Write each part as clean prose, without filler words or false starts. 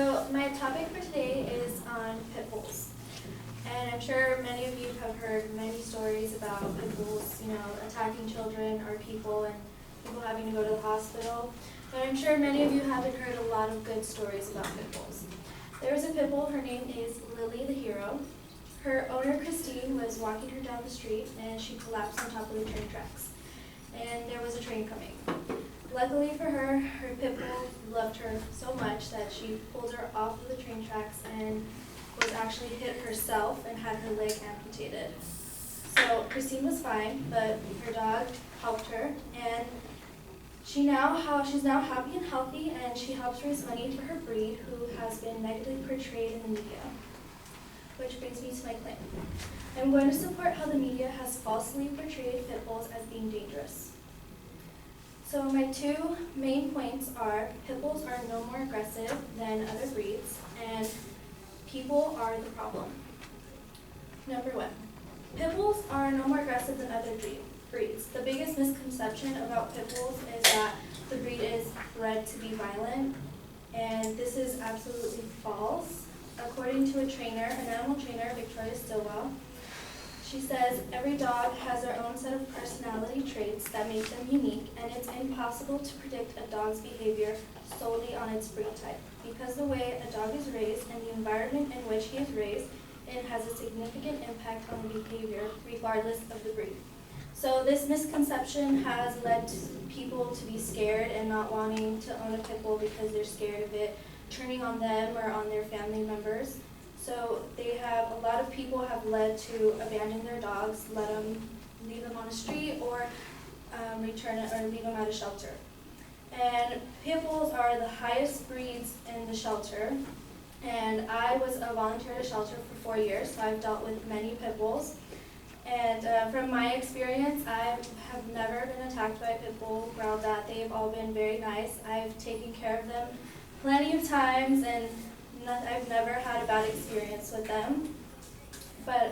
So my topic for today is on pit bulls. And I'm sure many of you have heard many stories about pit bulls, attacking children or people and people having to go to the hospital. But I'm sure many of you haven't heard a lot of good stories about pit bulls. There was a pit bull, her name is Lily the Hero. Her owner, Christine, was walking her down the street and she collapsed on top of the train tracks. And there was a train coming. Luckily for her, her pit bull loved her so much that she pulled her off of the train tracks and was actually hit herself and had her leg amputated. So Christine was fine, but her dog helped her, and she's now happy and healthy, and she helps raise money for her breed, who has been negatively portrayed in the media. Which brings me to my claim. I'm going to support how the media has falsely portrayed pit bulls as being dangerous. So my two main points are pit bulls are no more aggressive than other breeds, and people are the problem. Number one, pit bulls are no more aggressive than other breeds. The biggest misconception about pit bulls is that the breed is bred to be violent, and this is absolutely false. According to an animal trainer, Victoria Stilwell, she says, every dog has their own set of personality traits that make them unique, and it's impossible to predict a dog's behavior solely on its breed type. Because the way a dog is raised and the environment in which he is raised, it has a significant impact on the behavior regardless of the breed. So this misconception has led people to be scared and not wanting to own a pit bull because they're scared of it turning on them or on their family members. So a lot of people have led to abandon their dogs, leave them on the street, or leave them at a shelter. And pit bulls are the highest breeds in the shelter. And I was a volunteer at a shelter for 4 years, so I've dealt with many pit bulls. And from my experience, I have never been attacked by a pit bull, growled at. They've all been very nice. I've taken care of them plenty of times, and I've never had a bad experience with them. But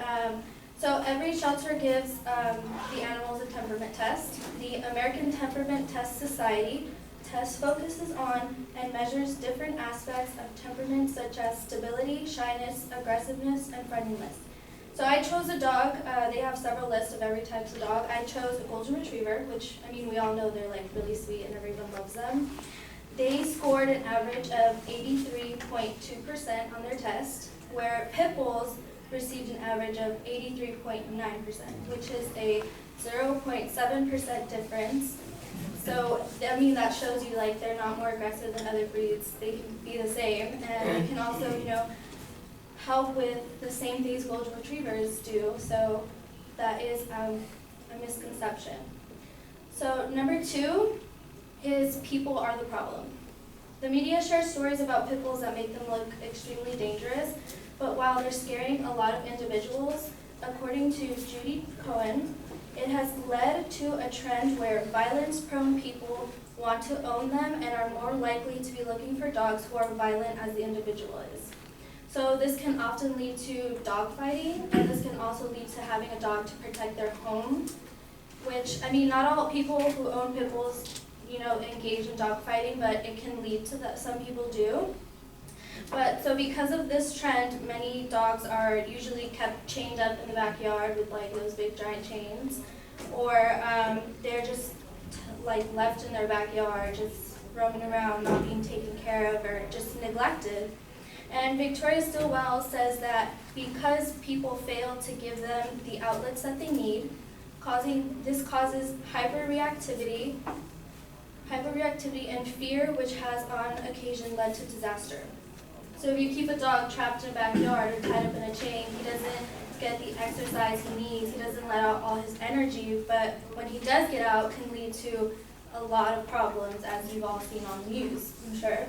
so every shelter gives the animals a temperament test. The American Temperament Test Society test focuses on and measures different aspects of temperament such as stability, shyness, aggressiveness, and friendliness. So I chose a dog. They have several lists of every type of dog. I chose a golden retriever, which, we all know they're really sweet and everyone loves them. They scored an average of 83.2% on their test, where pit bulls received an average of 83.9%, which is a 0.7% difference. So, that shows you, they're not more aggressive than other breeds. They can be the same, and they can also, help with the same things golden retrievers do. So that is a misconception. So number two is people are the problem. The media shares stories about pit bulls that make them look extremely dangerous, but while they're scaring a lot of individuals, according to Judy Cohen, it has led to a trend where violence-prone people want to own them and are more likely to be looking for dogs who are violent as the individual is. So this can often lead to dog fighting, and this can also lead to having a dog to protect their home, which, not all people who own pit bulls, engage in dog fighting, but it can lead to that. Some people do. But so because of this trend, many dogs are usually kept chained up in the backyard with those big giant chains, or they're just left in their backyard, just roaming around, not being taken care of, or just neglected. And Victoria Stilwell says that because people fail to give them the outlets that they need, this causes hyperreactivity and fear, which has on occasion led to disaster. So if you keep a dog trapped in a backyard or tied up in a chain, he doesn't get the exercise he needs, he doesn't let out all his energy, but when he does get out, can lead to a lot of problems, as you've all seen on the news, I'm sure.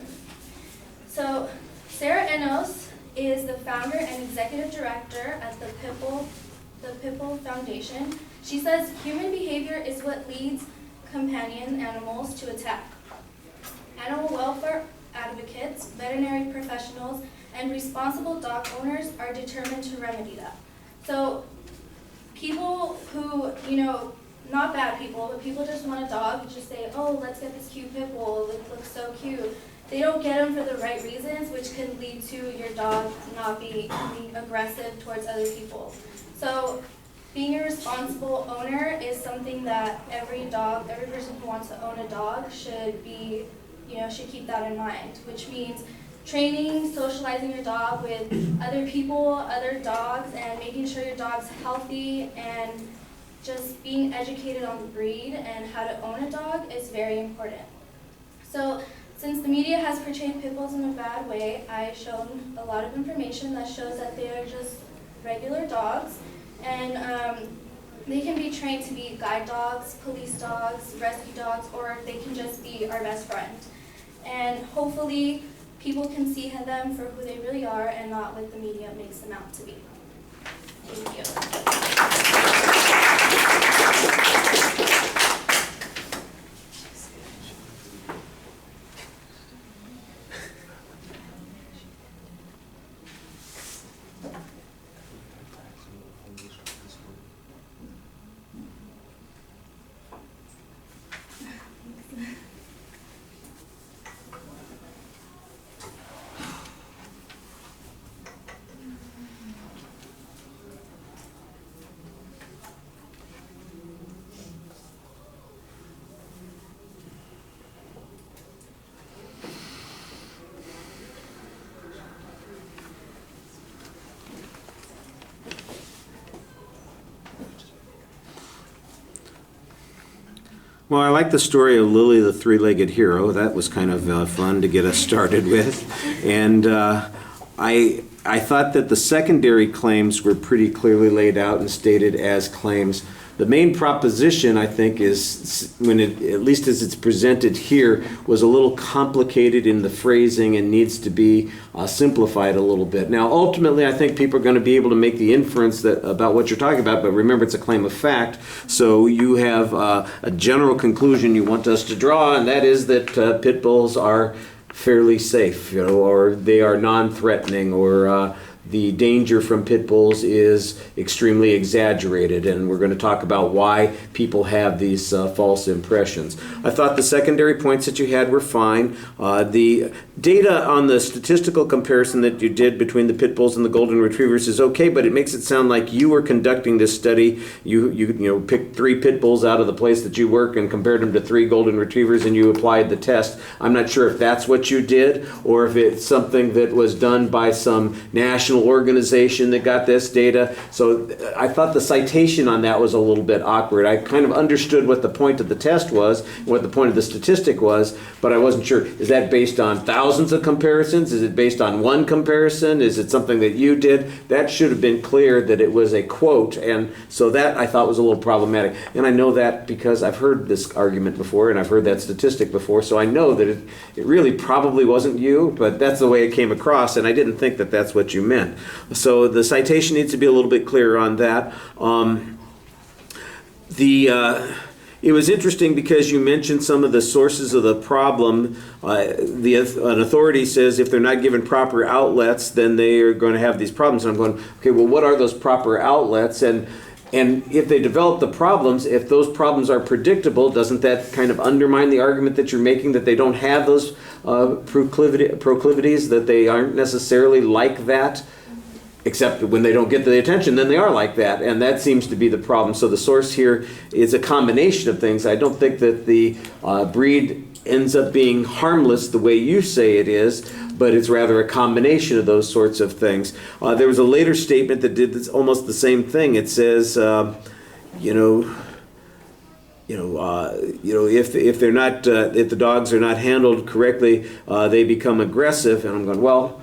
So Sarah Enos is the founder and executive director at the Pit Bull Foundation. She says human behavior is what leads companion animals to attack. Animal welfare advocates, veterinary professionals, and responsible dog owners are determined to remedy that. So people who, not bad people, but people just want a dog, just say, oh, let's get this cute pit bull, it looks so cute. they don't get them for the right reasons, which can lead to your dog not being aggressive towards other people. So being a responsible owner is something that every person who wants to own a dog should be, should keep that in mind, which means training, socializing your dog with other people, other dogs, and making sure your dog's healthy, and just being educated on the breed and how to own a dog is very important. So since the media has portrayed pit bulls in a bad way, I've shown a lot of information that shows that they are just regular dogs, and they can be trained to be guide dogs, police dogs, rescue dogs, or they can just be our best friend. And hopefully people can see them for who they really are and not what the media makes them out to be. Thank you. Well, I like the story of Lily the Three-Legged Hero. That was kind of fun to get us started with. And I thought that the secondary claims were pretty clearly laid out and stated as claims. The main proposition, I think, is, at least as it's presented here, was a little complicated in the phrasing and needs to be simplified a little bit. Now, ultimately, I think people are going to be able to make the inference about what you're talking about, but remember, it's a claim of fact, so you have a general conclusion you want us to draw, and that is that pit bulls are fairly safe, or they are non-threatening, or the danger from pit bulls is extremely exaggerated, and we're going to talk about why people have these false impressions. I thought the secondary points that you had were fine. The data on the statistical comparison that you did between the pit bulls and the golden retrievers is okay, but it makes it sound like you were conducting this study. You picked 3 pit bulls out of the place that you work and compared them to 3 golden retrievers, and you applied the test. I'm not sure if that's what you did, or if it's something that was done by some national organization that got this data. So I thought the citation on that was a little bit awkward. I kind of understood what the point of the test was, what the point of the statistic was, but I wasn't sure. Is that based on thousands of comparisons? Is it based on one comparison? Is it something that you did? That should have been clear that it was a quote, and so that I thought was a little problematic. And I know that because I've heard this argument before, and I've heard that statistic before, so I know that it really probably wasn't you, but that's the way it came across, and I didn't think that that's what you meant. So the citation needs to be a little bit clearer on that. It was interesting because you mentioned some of the sources of the problem. An authority says if they're not given proper outlets, then they are going to have these problems. And I'm going, okay, well, what are those proper outlets? And if they develop the problems, if those problems are predictable, doesn't that kind of undermine the argument that you're making that they don't have those proclivities, that they aren't necessarily like that? Except when they don't get the attention, then they are like that, and that seems to be the problem. So the source here is a combination of things. I don't think that the breed ends up being harmless the way you say it is, but it's rather a combination of those sorts of things. There was a later statement that did almost the same thing. It says, if they're not, if the dogs are not handled correctly, they become aggressive. And I'm going, well,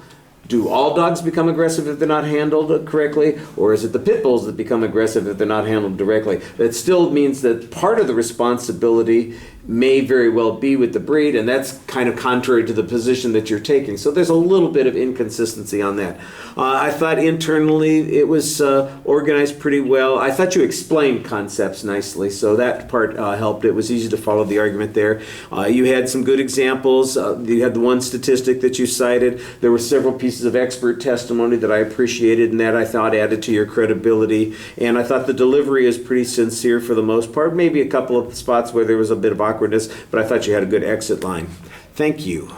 do all dogs become aggressive if they're not handled correctly? Or is it the pit bulls that become aggressive if they're not handled directly? That still means that part of the responsibility may very well be with the breed, and that's kind of contrary to the position that you're taking. So there's a little bit of inconsistency on that. I thought internally it was organized pretty well. I thought you explained concepts nicely, so that part helped. It was easy to follow the argument there. You had some good examples. You had the one statistic that you cited. There were several pieces of expert testimony that I appreciated, and that I thought added to your credibility. And I thought the delivery is pretty sincere for the most part. Maybe a couple of spots where there was a bit of awkwardness, but I thought you had a good exit line. Thank you.